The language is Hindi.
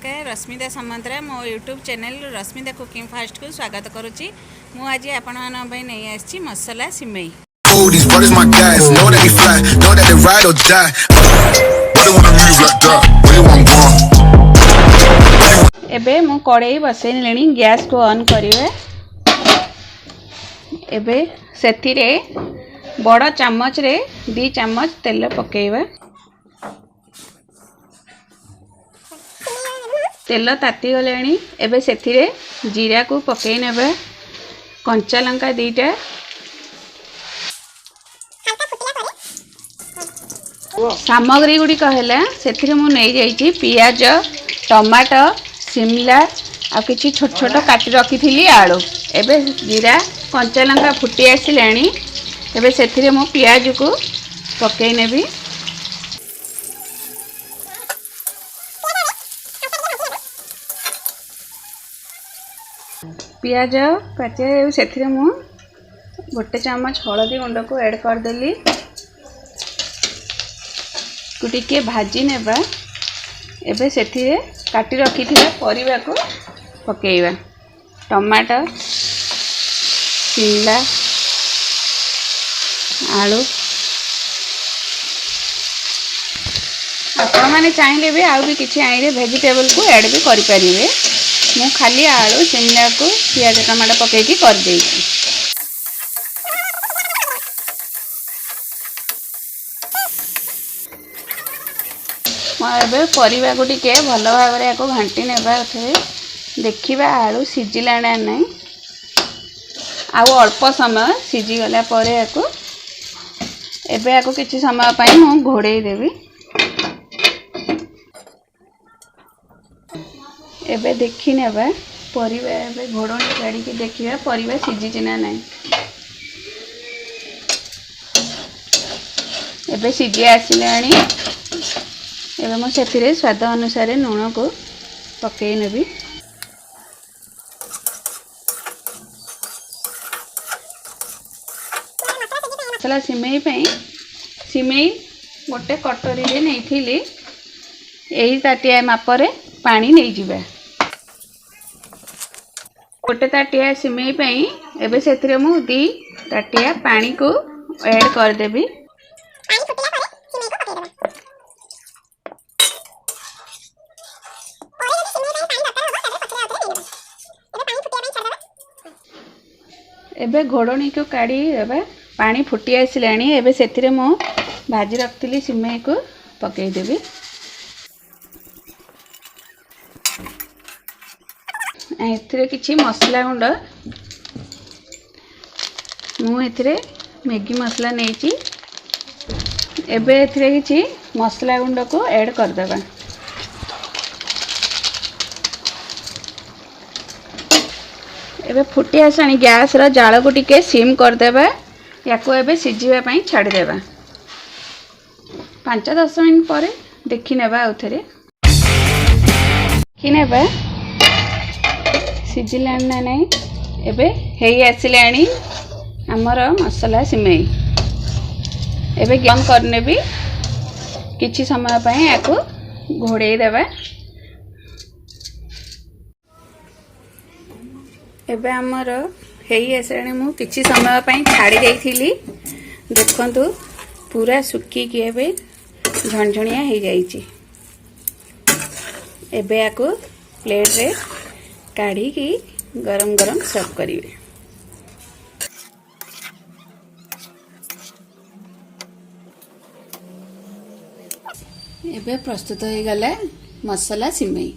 नमस्कार रश्मिता सामंतरा मो YouTube channel Rashmita cooking fast को स्वागत करुच्ची मु आज आपण नहीं आसी मसला सिमेई। एबे मु कड़ाई बसैली गैस को ऑन करिवे। एबे सेथिरे बड़ चामच रे 2 चामच तेल पकेइबा। तेल ताती गले एबे सेथिरे जीरा को पकई नेबे, कंचा लंका 2टा, सामग्री गुड़ी कहला सेथिरे मु नहीं जाइछि पियाज, टमाटो, शिमला आ किछि छोट छोट काटी रखी थी आलू। एबे जीरा कंचा लंका फुटी आसिलानी एबे सेथिरे मु पियाज को पकई नेबी। पियाज काटे से मु 1 चामच हलदी गुंड को ऐड करदेली टिके भाजी नेबा। एबे सेथिरे काटी रखी थिबा परिबा को पकेइबा, टमाटो, शिमला, आलू। आपण माने चाहिले भी आउ भी किछि आइरे वेजिटेबल को ऐड भी करि परिबे। मु खाली आलू शिमला को पियाज टमाटो पकईकी कर दे। परिवा को टिके भल भाव में घाटी नेबा। देखिबा आलू सिझिला ना नहीं, आउ अल्प समय सिझीगला पर एबे किछि समय पई मु घोड़े देबी। एबे देखी नेबा परिवा एबे घोड़णी काढ़ी के देखिबा परिवा सिझी ना नहीं। एबे सिझी आसिलानी एबे मो सेथिरे स्वाद अनुसार लूण को पकई नेबी। मसला सिमेई पई सिमेई गोटे कटोरी रे नैथिली एही ताटिया मापरे पानी नहीं जिबा। गोटे ताटिया सिमेई पई एबे सेथिरे मु 2 ताटिया पानी को ऐड कर देबी। एबे घोड़णी को काढ़ी एबे पानी फुटी आसिलानी एबे सेथिरे मु भाजी रखतिली सिमेई को पकई देबी। एथिरे किछि मसला गुंड मु एथिरे मैगी मसला नेछि। एबे एथिरे किछि मसला गुंड को ऐड कर देबा। एबे फुटी आसानी गैस रा जाळ को टिके सिम कर देबा। याको एबे सिझिबा पई छाडी देबा। 5-10 मिनिट पर देखि नेबा उथरे कि नेबा सिझिला ना नहीं। एबे हेई आसिलानी हमर मसला सिमेई। एबे गरम करने भी किछि समय पई याको घोड़े देबा। एबे हमर हेई आसिलानी मु किछि समय पई छाडी देइथिली। देखंतु पूरा सुक्की के एबे झणझणिया हे जाईची। एबे याको प्लेट रे काढ़ी की गरम गरम सर्व करिवे। एबे प्रस्तुत हो गला मसला सिमेई।